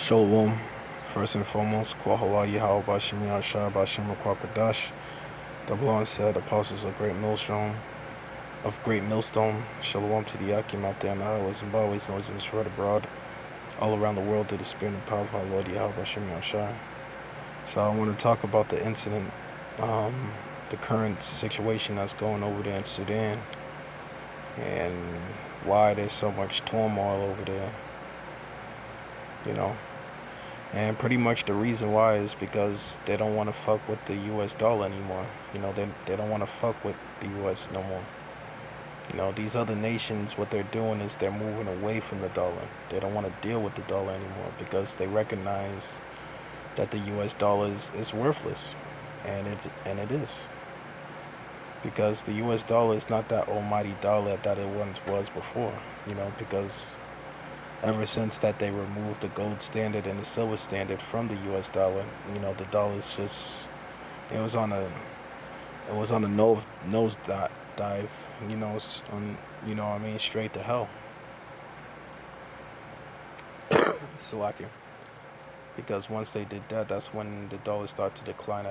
Shalom. First and foremost, Kwahala Yahweh Bashim Yahshua Bashim Kwapadash. The Blonde said, Apostles of Great Millstone. Shalom to the Yakim out there in the highways and byways, noise and spread abroad, all around the world, through the spirit and power of our Lord Yahweh Bashim Yahshua. So I want to talk about the incident, the current situation that's going over there in Sudan, and why there's so much turmoil over there, And pretty much the reason why is because they don't want to fuck with the US dollar anymore. They don't want to fuck with the US no more. These other nations, what they're doing is they're moving away from the dollar. They don't want to deal with the dollar anymore because they recognize that the US dollar is worthless. And it is. Because the US dollar is not that almighty dollar that it once was before, because ever since that they removed the gold standard and the silver standard from the US dollar, the dollar's just it was on a nose dive, straight to hell. Salakia. Because once they did that, that's when the dollar started to decline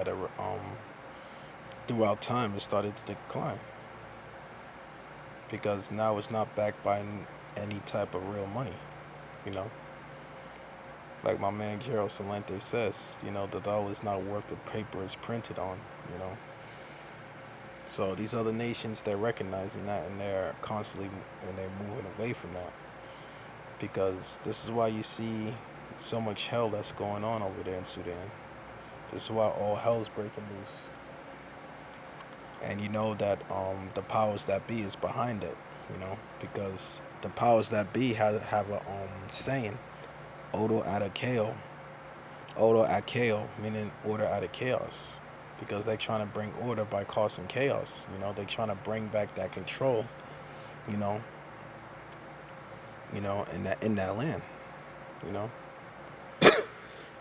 throughout time. It started to decline because now it's not backed by any type of real money. Like my man Gerald Salente says, the dollar is not worth the paper it's printed on, So these other nations, they're recognizing that, and they're moving away from that. Because this is why you see so much hell that's going on over there in Sudan. This is why all hell's breaking loose. And you know that the powers that be is behind it, because the powers that be have a saying, Odo Adakeo, meaning order out of chaos, because they're trying to bring order by causing chaos. They're trying to bring back that control, in that land,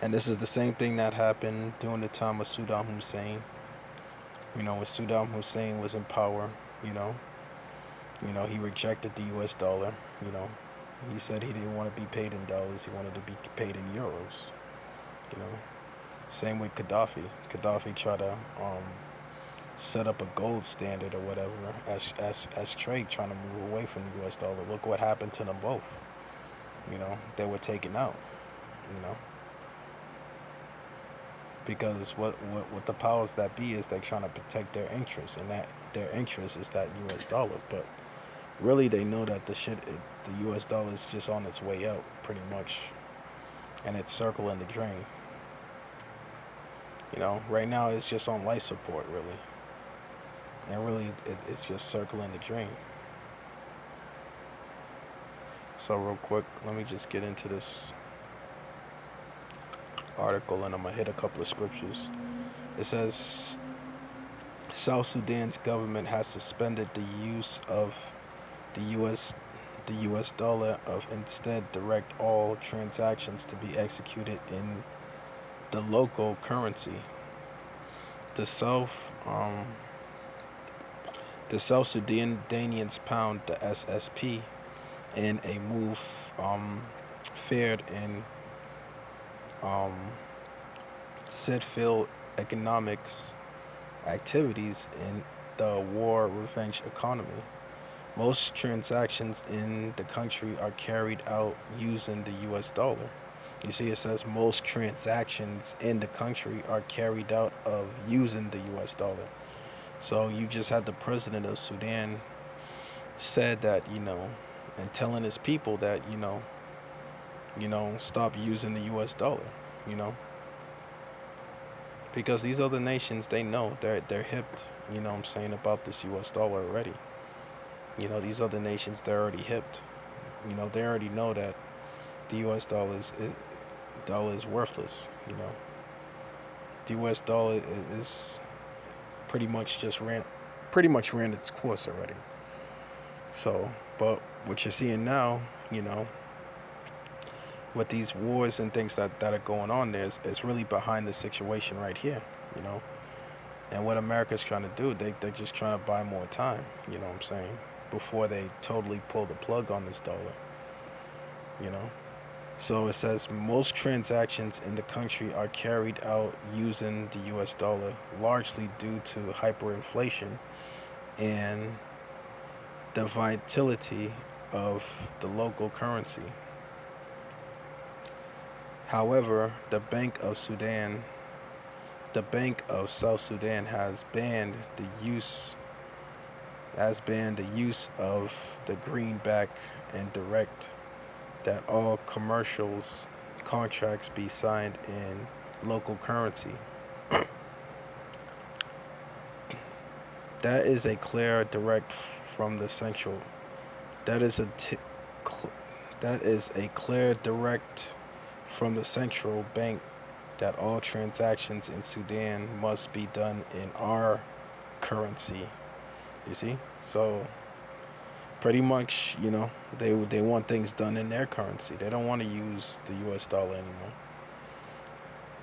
And this is the same thing that happened during the time of Saddam Hussein. When Saddam Hussein was in power, he rejected the US dollar, He said he didn't want to be paid in dollars, he wanted to be paid in euros, Same with Gaddafi. Gaddafi tried to set up a gold standard or whatever as trade, trying to move away from the US dollar. Look what happened to them both. They were taken out, Because what the powers that be is, they're trying to protect their interests, and that their interest is that US dollar. But really, they know that the US dollar is just on its way out, pretty much, and it's circling the drain. Right now it's just on life support, really, and really it's just circling the drain. So real quick, let me just get into this article, and I'm gonna hit a couple of scriptures. It says South Sudan's government has suspended the use of the US dollar, of instead direct all transactions to be executed in the local currency. The South Sudanians pound the SSP in a move fared in Sedfield economics activities in the war revenge economy. Most transactions in the country are carried out using the US dollar. You see, it says most transactions in the country are carried out of using the US dollar. So you just had the president of Sudan said that, and telling his people that, stop using the US dollar, Because these other nations, they know, they're hip, about this US dollar already. These other nations, they're already hipped. They already know that the US dollar is worthless, The US dollar is pretty much ran its course already. So, but what you're seeing now, with these wars and things that are going on there, is really behind the situation right here, And what America's trying to do, they're just trying to buy more time, before they totally pull the plug on this dollar, So it says most transactions in the country are carried out using the US dollar, largely due to hyperinflation and the volatility of the local currency. However, the Bank of South Sudan has banned the use of the greenback and direct that all commercials contracts be signed in local currency. That is a clear direct from the central. That is cl- that is a clear direct from the central bank that all transactions in Sudan must be done in our currency. You see? So pretty much, they want things done in their currency. They don't want to use the US dollar anymore.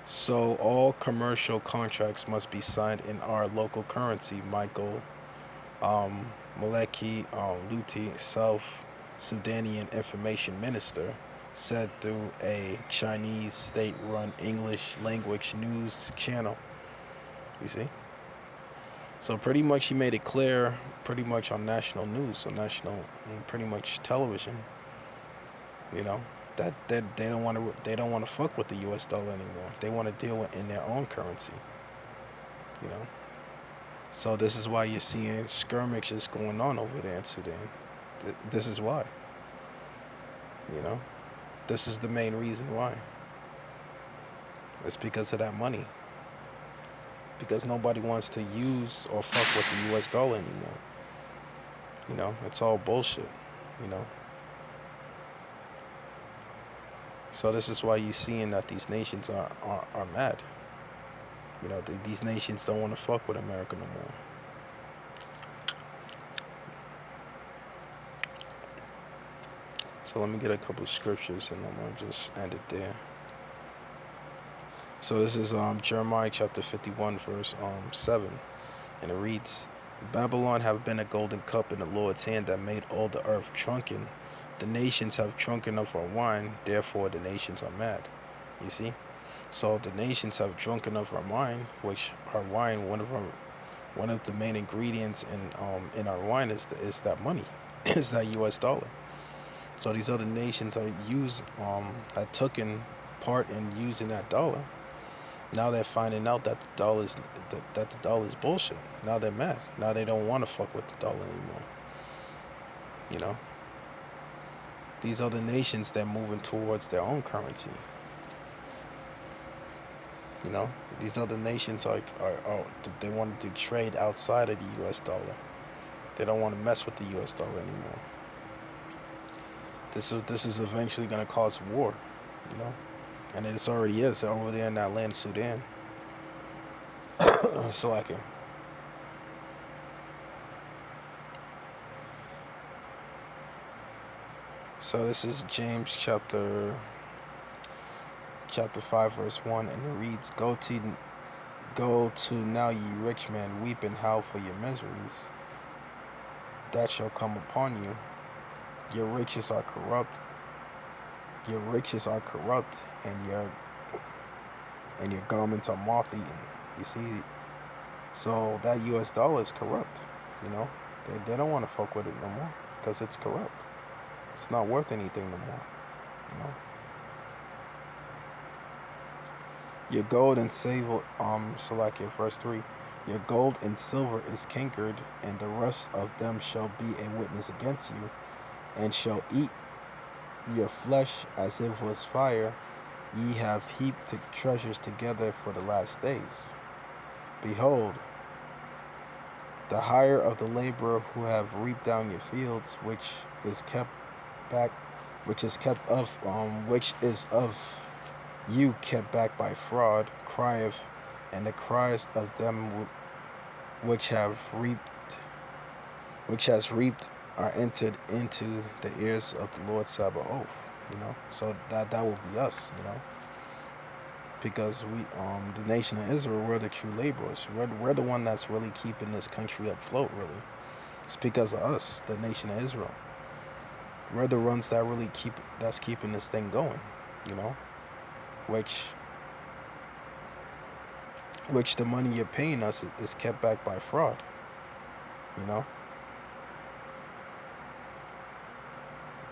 So all commercial contracts must be signed in our local currency. Michael um, Maleki Luti, South Sudanian Information Minister, said through a Chinese state-run English language news channel. You see? So pretty much he made it clear, pretty much on national news, on national, pretty much television, you know, that they don't want to fuck with the U.S. dollar anymore. They want to deal with in their own currency, you know. So this is why you're seeing skirmishes going on over there in Sudan. This is why, you know. This is the main reason why. It's because of that money. Because nobody wants to use or fuck with the U.S. dollar anymore. You know, it's all bullshit. You know. So this is why you're seeing that these nations are mad. You know, these nations don't want to fuck with America no more. So let me get a couple of scriptures and I'm gonna just end it there. So this is Jeremiah chapter 51 verse 7, and it reads, Babylon have been a golden cup in the Lord's hand that made all the earth drunken. The nations have drunken of our wine, therefore the nations are mad. You see? So the nations have drunken of our wine, which our wine, one of the main ingredients in our wine is that money, is that U.S. dollar. So these other nations had taken part in using that dollar. Now they're finding out that the dollar is bullshit. Now they're mad. Now they don't want to fuck with the dollar anymore. You know, these other nations, they're moving towards their own currency. You know, these other nations they want to trade outside of the U.S. dollar. They don't want to mess with the U.S. dollar anymore. This is eventually going to cause war. You know, and it already is over there in that land, Sudan. So I can. So this is James chapter 5 verse 1, and it reads, Go to now, ye rich men, weep and howl for your miseries that shall come upon you. Your riches are corrupt. Your riches are corrupt, and your garments are moth eaten. You see, so that U.S. dollar is corrupt. You know, they don't want to fuck with it no more because it's corrupt. It's not worth anything no more. You know. Your gold and silver, Salakia, verse 3. Your gold and silver is cankered, and the rust of them shall be a witness against you, and shall eat your flesh as if was fire. Ye have heaped treasures together for the last days. Behold, the hire of the laborer who have reaped down your fields, which is back, which is of you kept back by fraud, crieth, and the cries of them which has reaped are entered into the ears of the Lord Sabaoth. You know, so that will be us. You know, because we, the nation of Israel, we're the true laborers. We're the one that's really keeping this country afloat. Really, it's because of us, the nation of Israel. We're the ones that really keeping this thing going. you know, which the money you're paying us is kept back by fraud, you know.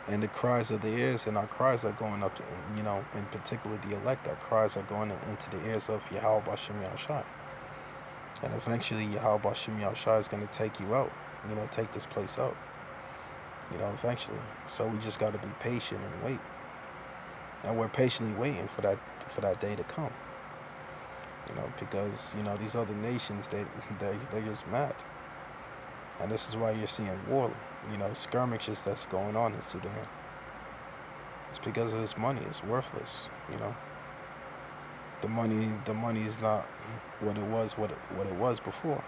And the cries of the ears, and our cries are going up to, you know, in particular the elect, our cries are going into the ears of Yahweh Bashem Yahushai. And eventually Yahweh Bashem Yahushai is going to take you out, you know, take this place out, you know, eventually. So we just got to be patient and wait. And we're patiently waiting for that day to come, you know, because, you know, these other nations, they're just mad. And this is why you're seeing war, you know, skirmishes that's going on in Sudan. It's because of this money. It's worthless, you know. The money is not what it was before.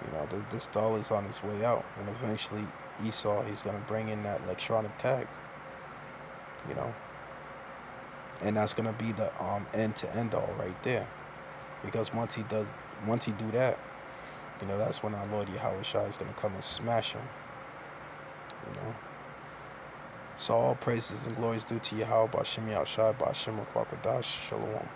You know, this dollar's on its way out, and eventually Esau, he's gonna bring in that electronic tag, you know, and that's gonna be the end to end all right there, because once he do that, you know, that's when our Lord Yahweh Shai is gonna come and smash him, you know. So all praises and glories due to Yahweh Ba'Shem Yahushai Ba'Shem Rakwakadash Shalom.